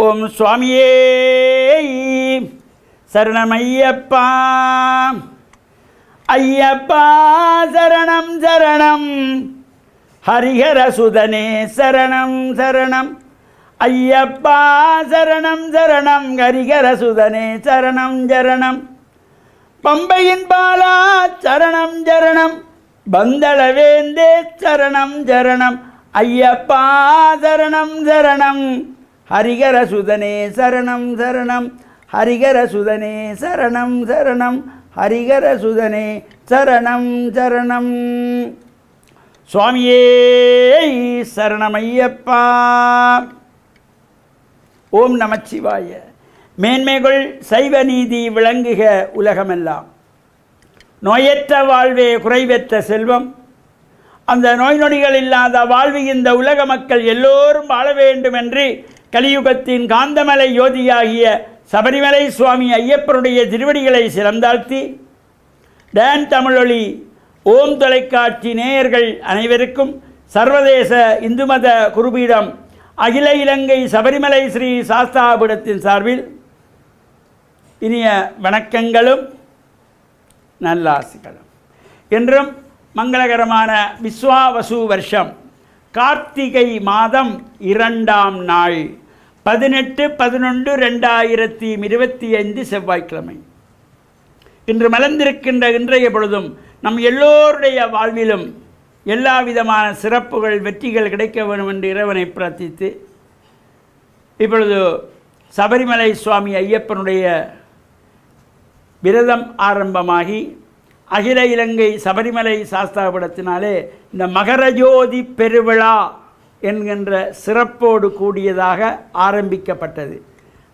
ஓம் சுவாமியே சரணமையப்பா. ஐயப்பா சரணம் சரணம், ஹரிஹர சுதனே சரணம் சரணம். ஐயப்பா சரணம் சரணம், ஹரிஹர சுதனே சரணம் சரணம். பம்பையின் பாலா சரணம் சரணம், பந்தளவேந்தே சரணம் சரணம். ஐயப்பா சரணம் சரணம், ஹரிஹர சுதனே சரணம் சரணம். ஹரிஹர சுதனே சரணம் சரணம், ஹரிஹர சுதனே சரணம் சரணம். சுவாமியே சரணமையப்பா. ஓம் நமச்சிவாய. மேன்மைகள் சைவ நீதி விளங்குக உலகமெல்லாம். நோயற்ற வாழ்வே குறைவற்ற செல்வம். அந்த நோய் நொடிகள் இல்லாத வாழ்வு இந்த உலக மக்கள் எல்லோரும் வாழ வேண்டும் என்று கலியுகத்தின் காந்தமலை யோதியாகிய சபரிமலை சுவாமி ஐயப்பனுடைய திருவடிகளை சிறந்தாழ்த்தி, டான் தமிழொலி ஓம் தொலைக்காட்சி நேயர்கள் அனைவருக்கும் சர்வதேச இந்து மத குருபீடம் அகில இலங்கை சபரிமலை ஸ்ரீ சாஸ்தாபீடத்தின் சார்பில் இனிய வணக்கங்களும் நல்லாசிகளும். என்றும் மங்களகரமான விஸ்வாவசு வருஷம் கார்த்திகை மாதம் 2ஆம் நாள் 18/11/2025 செவ்வாய்க்கிழமை. இன்று மலர்ந்திருக்கின்ற இன்றைய பொழுதும் நம் எல்லோருடைய வாழ்விலும் எல்லா விதமான சிறப்புகள் வெற்றிகள் கிடைக்க வேண்டும் என்று இறைவனை பிரார்த்தித்து, இப்பொழுது சபரிமலை சுவாமி ஐயப்பனுடைய விரதம் ஆரம்பமாகி அகில இலங்கை சபரிமலை சாஸ்தாபீடத்தினாலே இந்த மகரஜோதி பெருவிழா என்கின்ற சிறப்போடு கூடியதாக ஆரம்பிக்கப்பட்டது.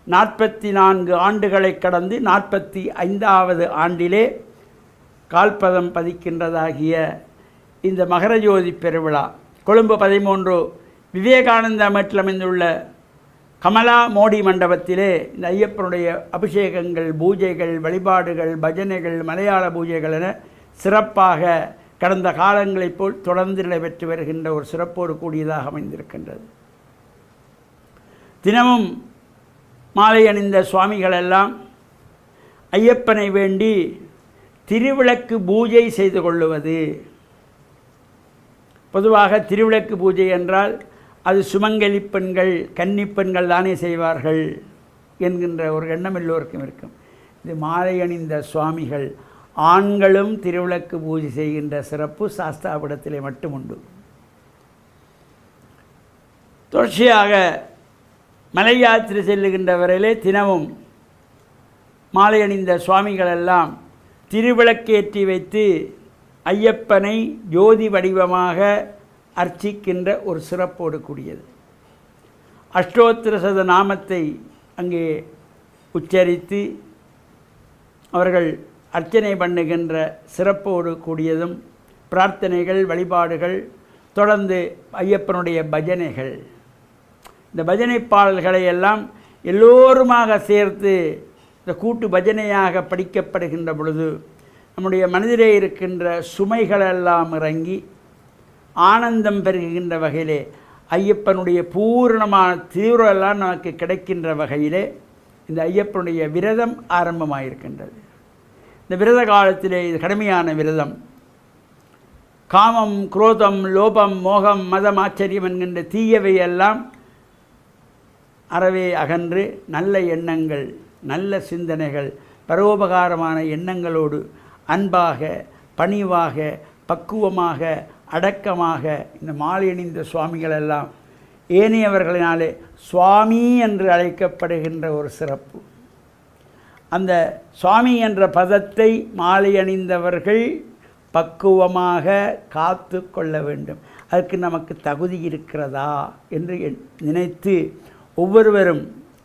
44 ஆண்டுகளை கடந்து 45வது ஆண்டிலே கால்பதம் பதிக்கின்றதாகிய இந்த மகரஜோதி பெருவிழா கொழும்பு 13 விவேகானந்தா மேட்டில் அமைந்துள்ள கமலா மோடி மண்டபத்திலே இந்த ஐயப்பனுடைய அபிஷேகங்கள், பூஜைகள், வழிபாடுகள், பஜனைகள், மலையாள பூஜைகள் என சிறப்பாக கடந்த காலங்களைப் போல் தொடர்ந்து நடைபெற்று வருகின்ற ஒரு சிறப்போடு கூடியதாக அமைந்திருக்கின்றது. தினமும் மாலை அணிந்த சுவாமிகளெல்லாம் ஐயப்பனை வேண்டி திருவிளக்கு பூஜை செய்து கொள்ளுவது. பொதுவாக திருவிளக்கு பூஜை என்றால் அது சுமங்கலி பெண்கள், கன்னி பெண்கள் தானே செய்வார்கள் என்கின்ற ஒரு எண்ணம் எல்லோருக்கும் இருக்கும். இது மாலை அணிந்த சுவாமிகள் ஆண்களும் திருவிளக்கு பூஜை செய்கின்ற சிறப்பு சாஸ்தாபீடத்திலே மட்டும் உண்டு. தொடர்ச்சியாக மலை யாத்திரை செல்லுகின்ற வரையிலே தினமும் மாலை அணிந்த சுவாமிகளெல்லாம் திருவிளக்கேற்றி வைத்து ஐயப்பனை ஜோதி வடிவமாக அர்ச்சிக்கின்ற ஒரு சிறப்போடு கூடியது. அஷ்டோத்திர சத நாமத்தை அங்கே உச்சரித்து அவர்கள் அர்ச்சனை பண்ணுகின்ற சிறப்போடு கூடியதும், பிரார்த்தனைகள், வழிபாடுகள், தொடர்ந்து ஐயப்பனுடைய பஜனைகள். இந்த பஜனை பாடல்களை எல்லாம் எல்லோருமாக சேர்த்து இந்த கூட்டு பஜனையாக படிக்கப்படுகின்ற பொழுது நம்முடைய மனதிலே இருக்கின்ற சுமைகளெல்லாம் இறங்கி ஆனந்தம் பெருகுகின்ற வகையிலே ஐயப்பனுடைய பூரணமான தீவிரமெல்லாம் நமக்கு கிடைக்கின்ற வகையிலே இந்த ஐயப்பனுடைய விரதம் ஆரம்பமாயிருக்கின்றது. இந்த விரத காலத்திலே இது கடுமையான விரதம். காமம், குரோதம், லோபம், மோகம், மதம், ஆச்சரியம் என்கின்ற தீயவையெல்லாம் அறவே அகன்று நல்ல எண்ணங்கள், நல்ல சிந்தனைகள், பரோபகாரமான எண்ணங்களோடு அன்பாக, பணிவாக, பக்குவமாக, அடக்கமாக இந்த மாலை அணிந்த சுவாமிகளெல்லாம் ஏனையவர்களினாலே சுவாமி என்று அழைக்கப்படுகின்ற ஒரு சிறப்பு. அந்த சுவாமி என்ற பதத்தை மாலை அணிந்தவர்கள் பக்குவமாக காத்து கொள்ள வேண்டும். அதற்கு நமக்கு தகுதி இருக்கிறதா என்று நினைத்து ஒவ்வொருவரும்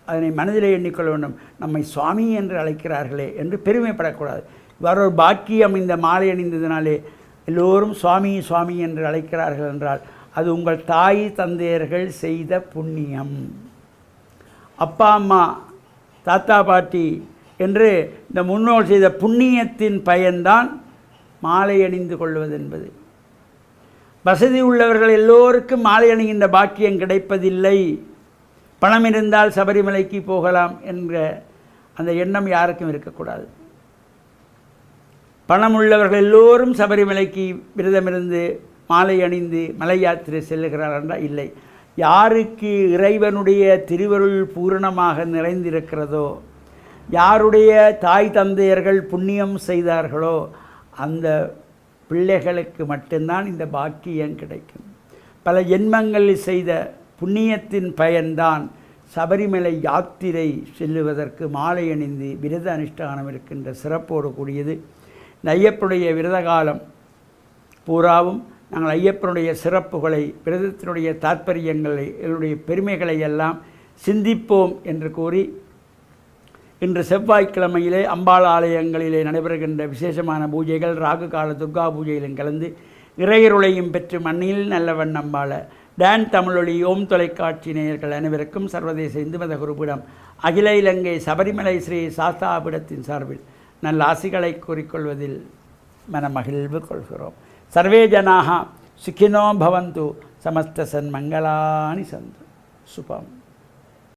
அதனை மனதிலே எண்ணிக்கொள்ள வேண்டும். நம்மை சுவாமி என்று அழைக்கிறார்களே என்று பெருமைப்படக்கூடாது. வேறு ஒரு பாக்கியம் இந்த மாலை அணிந்ததினாலே எல்லோரும் சுவாமி சுவாமி என்று அழைக்கிறார்கள் என்றால் அது உங்கள் தாய் தந்தையர்கள் செய்த புண்ணியம். அப்பா அம்மா, தாத்தா பாட்டி என்று இந்த முன்னோர் செய்த புண்ணியத்தின் பயன்தான் மாலை அணிந்து கொள்வது என்பது. வசதி உள்ளவர்கள் எல்லோருக்கும் மாலை அணிகின்ற பாக்கியம் கிடைப்பதில்லை. பணம் இருந்தால் சபரிமலைக்கு போகலாம் என்ற அந்த எண்ணம் யாருக்கும் இருக்கக்கூடாது. பணம் உள்ளவர்கள் எல்லோரும் சபரிமலைக்கு விரதமிருந்து மாலை அணிந்து மலை யாத்திரை செல்லுகிறார்கள் என்றால் இல்லை. யாருக்கு இறைவனுடைய திருவருள் பூரணமாக நிறைந்திருக்கிறதோ, யாருடைய தாய் தந்தையர்கள் புண்ணியம் செய்தார்களோ அந்த பிள்ளைகளுக்கு மட்டும்தான் இந்த பாக்கியம் கிடைக்கும். பல ஜென்மங்களில் செய்த புண்ணியத்தின் பயன்தான் சபரிமலை யாத்திரை செல்லுவதற்கு மாலை அணிந்து விரத அனுஷ்டானம் இருக்கின்ற சிறப்போடு கூடியது. இந்த ஐயப்பனுடைய விரத காலம் பூராவும் நாங்கள் ஐயப்பனுடைய சிறப்புகளை, விரதத்தினுடைய தாற்பயங்களை, இதனுடைய பெருமைகளை எல்லாம் சிந்திப்போம் என்று கூறி, இன்று செவ்வாய்க்கிழமையிலே அம்பாள் ஆலயங்களிலே நடைபெறுகின்ற விசேஷமான பூஜைகள், ராகு கால துர்கா பூஜையிலும் கலந்து இறையருளையும் பெற்று மண்ணில் நல்ல வண்ணம் வாழ டான் தமிழொலி ஓம் தொலைக்காட்சி நேயர்கள் அனைவருக்கும் சர்வதேச இந்து மத குருபீடம் அகில இலங்கை சபரிமலை ஸ்ரீ சாஸ்தாபீடத்தின் சார்பில் நல்ல ஆசிகளை கூறிக்கொள்வதில் மனமகிழ்வு கொள்கிறோம். சர்வே ஜனாக சுகினோ பவந்து, சமஸ்த சன்மங்களானி சந்து. சுபம்.